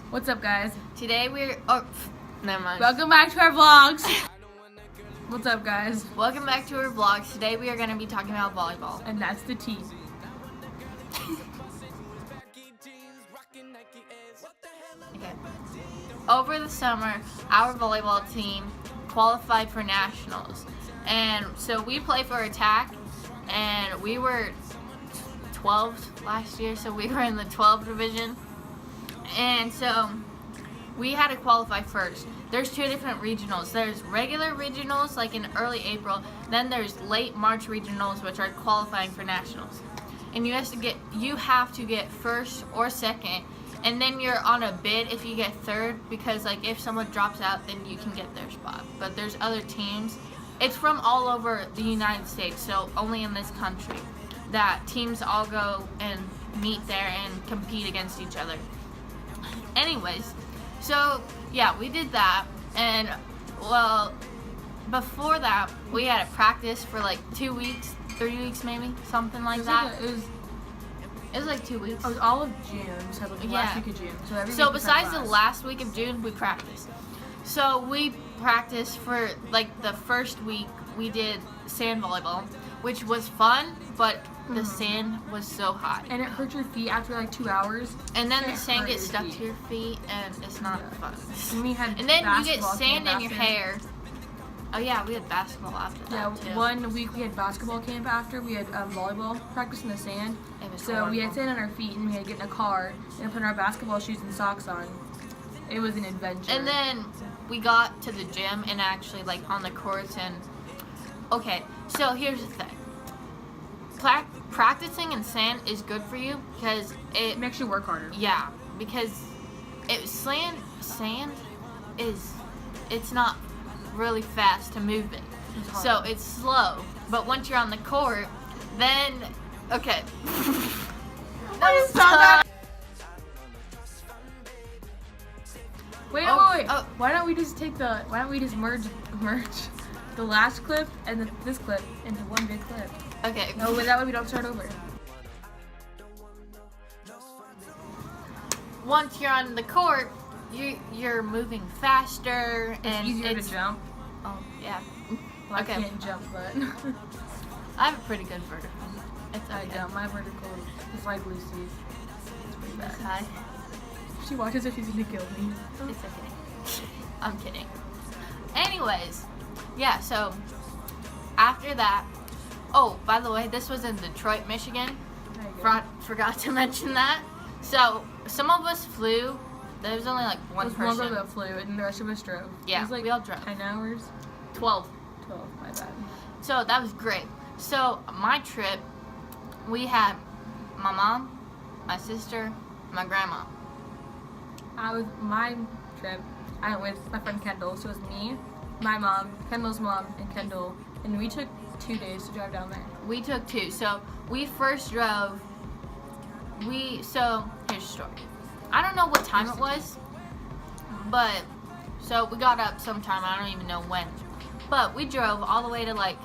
What's up, guys? Today never mind. Welcome back to our vlogs. What's up, guys? Welcome back to our vlogs. Today we are going to be talking about volleyball. And that's the T. Okay. Over the summer, our volleyball team qualified for nationals. And so we play for Attack, and we were 12th last year, so we were in the 12th division. And so we had to qualify first. There's two different regionals. There's regular regionals, like in early April. Then there's late March regionals, which are qualifying for nationals. And you have to get first or second. And then you're on a bid if you get third, because like if someone drops out, then you can get their spot. But there's other teams. It's from all over the United States, so only in this country, that teams all go and meet there and compete against each other. Anyways, so yeah, we did that, and well, before that, we had a practice for like 2 weeks, 3 weeks maybe, something like that. It was like 2 weeks. It was all of June. So like the last week of June. So besides the last week of June, we practiced. So we practiced for like the first week. We did sand volleyball, which was fun, but the sand was so hot. And it hurt your feet after like 2 hours. And then the sand gets stuck to your feet, and it's not fun. And then you get sand in your hair. Oh yeah, we had basketball after that too. 1 week we had basketball camp after. We had volleyball practice in the sand. So we had sand on our feet, and we had to get in a car and put our basketball shoes and socks on. It was an adventure. And then we got to the gym and actually like on the courts and okay, so here's the thing. Practicing in sand is good for you because it makes you work harder. Yeah, because sand it's not really fast to move it. So it's slow. But once you're on the court, then okay. Wait. Oh. Why don't we just merge the last clip and this clip into one big clip? Okay. No, but that way we don't start over. Once you're on the court, you're moving faster and it's easier to jump. Oh yeah. Well, okay. I can't jump, but I have a pretty good vertical. I don't. My vertical is like Lucy's. It's pretty bad. Hi. She watches if she's gonna kill me. It's okay. I'm kidding. Anyways, yeah, so after that, oh, by the way, this was in Detroit, Michigan. Forgot to mention that. So some of us flew. There was only like one person. One girl that flew, and the rest of us drove. Yeah, it was like we all drove. 10 hours? 12. 12, my bad. So that was great. So my trip, we had my mom, my sister, my grandma. My trip, I went with my friend Kendall. So it was me, my mom, Kendall's mom, and Kendall. And we took 2 days to drive down there. We took 2. So we first drove. So here's the story. I don't know what time it was, but so we got up sometime. I don't even know when. But we drove all the way to like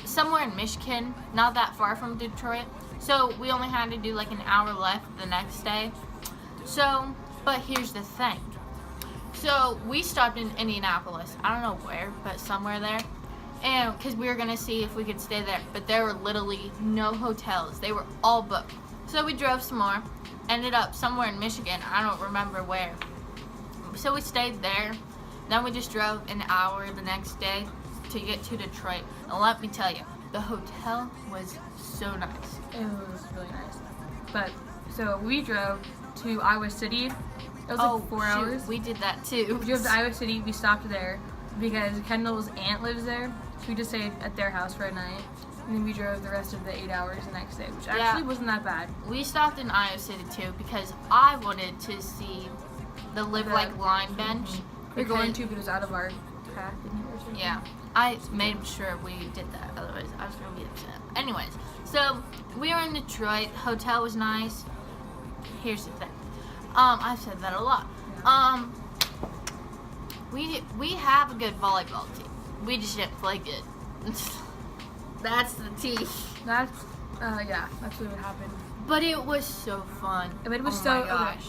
somewhere in Michigan, not that far from Detroit. So we only had to do like an hour left the next day. So, but here's the thing. So we stopped in Indianapolis. I don't know where, but somewhere there. And because we were going to see if we could stay there. But there were literally no hotels. They were all booked. So we drove some more. Ended up somewhere in Michigan. I don't remember where. So we stayed there. Then we just drove an hour the next day to get to Detroit. And let me tell you, the hotel was so nice. It was really nice. But, so we drove to Iowa City. It was like 4 hours. We did that too. We drove to Iowa City. We stopped there because Kendall's aunt lives there. So we just stayed at their house for a night. And then we drove the rest of the 8 hours the next day, which actually wasn't that bad. We stopped in Iowa City too because I wanted to see the Live Like Line bench. We're going to, but it was out of our path. Yeah, I made sure we did that. Otherwise, I was going to be upset. Anyways, so we were in Detroit. Hotel was nice. Here's the thing. I've said that a lot. Yeah. We have a good volleyball team. We just didn't play good. That's the T. That's that's what happened. But it was so fun. I mean, it was oh my gosh.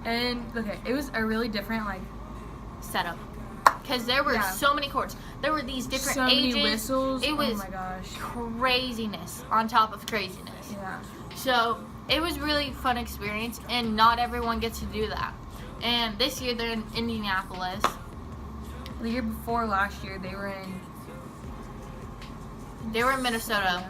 And okay, it was a really different setup. Because there were so many courts. There were these different ages. So many whistles. It was oh my gosh. craziness on top of craziness. Yeah. So it was really fun experience, and not everyone gets to do that. And this year they're in Indianapolis. The year before last year they were in Minnesota.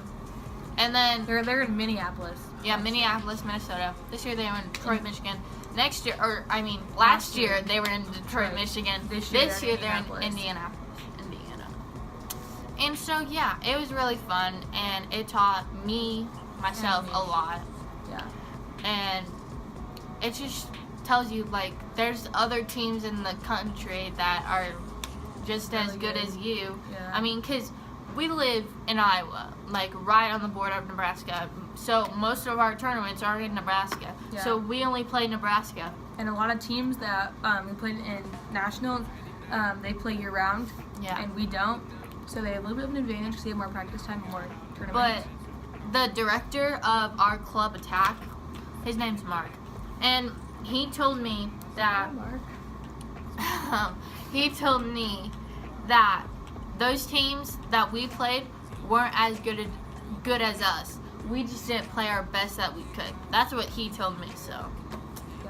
And then they're in Minneapolis. Yeah, Minneapolis, Minnesota. This year they were in Detroit, Michigan. Last year they were in Detroit, Michigan. This year they're in Indiana. And so yeah, it was really fun, and it taught myself a lot. Yeah. And it just tells you there's other teams in the country that are just as good as you. Yeah. I mean, because we live in Iowa, right on the border of Nebraska. So most of our tournaments are in Nebraska. Yeah. So we only play Nebraska. And a lot of teams that we played in nationals, they play year round. Yeah. And we don't. So they have a little bit of an advantage because they have more practice time and more tournaments. But the director of our club attack, his name's Mark, and he told me that those teams that we played weren't as good as us. We just didn't play our best that we could. That's what he told me. So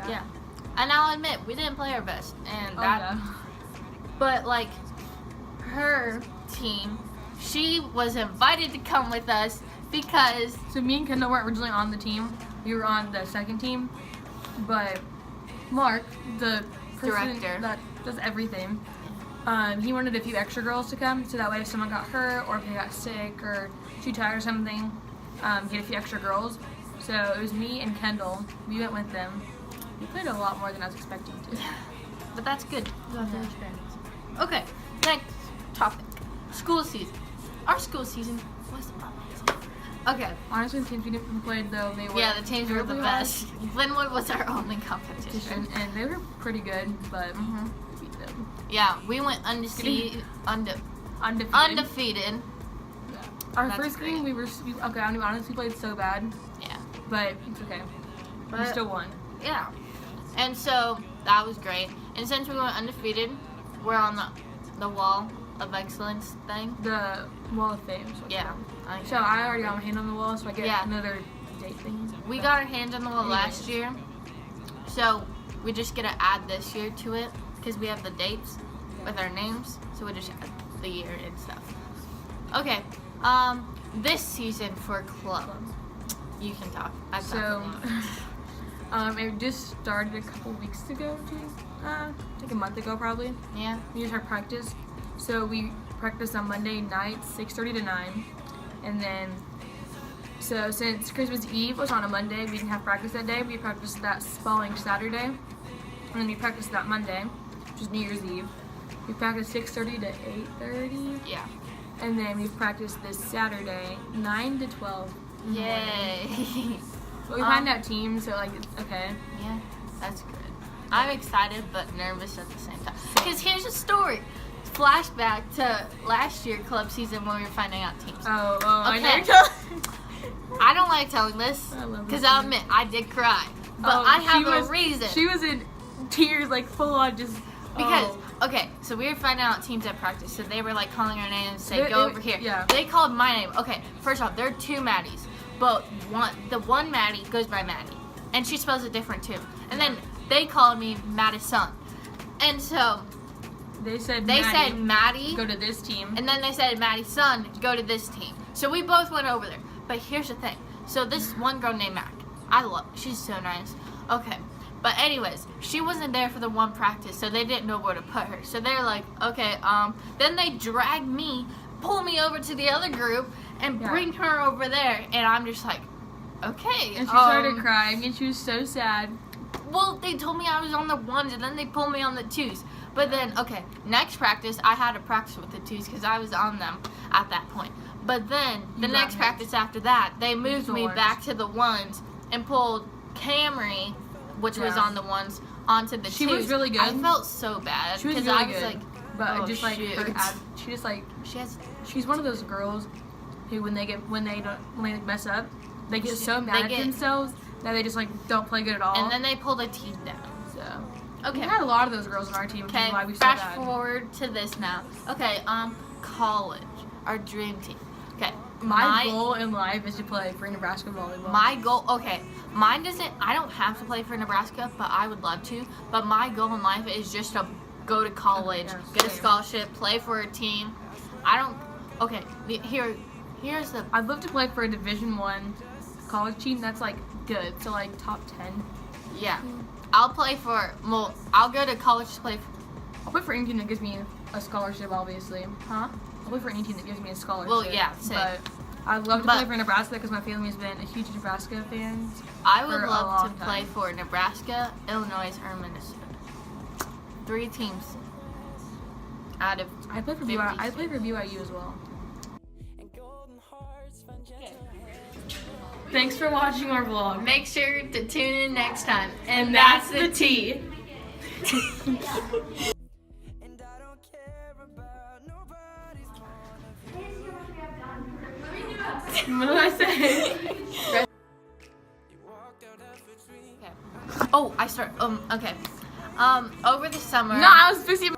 yeah. And I'll admit we didn't play our best, and but her team, she was invited to come with us because so me and Kendall weren't originally on the team. We were on the second team, but Mark, the director that does everything, he wanted a few extra girls to come, so that way if someone got hurt or if they got sick or too tired or something, get a few extra girls. So it was me and Kendall. We went with them. We played a lot more than I was expecting to. But that's good. Okay, next topic. School season. Our school season was amazing. Okay. Honestly, the teams we played, though, they were... Yeah, the teams were the best. Glenwood was our only competition. And they were pretty good, but we beat them. Yeah, we went undefeated. Yeah. Our first game, we honestly played so bad. Yeah. But it's okay. We still won. Yeah. And so, that was great. And since we went undefeated, we're on the wall of excellence thing. The wall of fame. Yeah. So I already got my hand on the wall, so I get another date thing. We got our hands on the wall last year. So, we just get to add this year to it, because we have the dates with our names. So, we just add the year and stuff. Okay. This season for club. You can talk. It just started a couple weeks ago, like a month ago probably. Yeah. We just had practice. So we practiced on Monday night, 6:30 to 9. And then, so since Christmas Eve was on a Monday, we didn't have practice that day. We practiced that following Saturday. And then we practiced that Monday, which is New Year's Eve. We practiced 6:30 to 8:30. Yeah. And then we practiced this Saturday, 9 to 12. Yay. But we find out teams, so it's okay. Yeah, that's good. I'm excited but nervous at the same time. Because here's a story. Flashback to last year club season when we were finding out teams. Oh, okay. I don't like telling this because I'll admit I did cry, but I have a reason. She was in tears, full on just because okay, so we were finding out teams at practice, so they were calling our names, say go over here. Yeah. They called my name. Okay, first off, there are two Maddies, but the one Maddie goes by Maddie, and she spells it different too. And then they called me Madison, and so. They said Maddie, go to this team. And then they said Maddie's son, go to this team. So we both went over there. But here's the thing. So this one girl named Mac. She's so nice. Okay. But anyways, she wasn't there for the one practice, so they didn't know where to put her. So they're like, okay, then they dragged me, pull me over to the other group, and bring her over there. And I'm just like, okay. And she started crying, and she was so sad. Well, they told me I was on the ones, and then they pulled me on the twos. But then, okay, next practice, I had to practice with the twos because I was on them at that point. But then, the next practice after that, they moved me back to the ones and pulled Camry, which was on the ones, onto the twos. She was really good. I felt so bad. She was really good. But just she's one of those girls who when they mess up, they get so mad at themselves that they just don't play good at all. And then they pull the teeth down. So Okay. we had a lot of those girls on our team, which Okay, is why we so fast bad. forward to this now. Okay, college, our dream team. Okay, My goal in life is to play for Nebraska volleyball. My goal, okay, mine doesn't, I don't have to play for Nebraska, but I would love to. But my goal in life is just to go to college, Okay, get a same. scholarship, play for a team. Okay, here's the, I'd love to play for a Division I college team that's like good, so like top 10. yeah. I'll go to college to play, I'll play for any team that gives me a scholarship, obviously. huh? I'll play for any team that gives me a scholarship. Well, yeah, same. But I'd love to But- play for Nebraska because my family has been a huge Nebraska fan. I For would a love to long play time. for Nebraska, Illinois, or Minnesota. 3 teams out of I play for 50 BYU. I play for BYU as well. Thanks for watching our vlog. Make sure to tune in next time. And that's the tea. What did I say? Okay. Oh, I start. Okay. Over the summer. No, I was busy.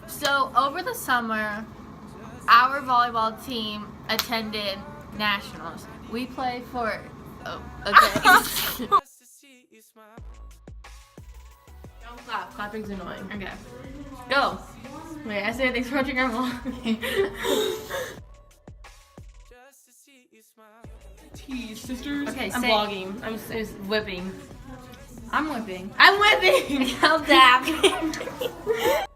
So over the summer, our volleyball team attended nationals. We played for. Oh, okay. Don't clap. Clapping's annoying. Okay. Go. Wait, I say thanks for watching our vlog. Tea, sisters. Okay, I'm say- vlogging. I'm whipping. I'm whipping. I'm whipping. I'll dab.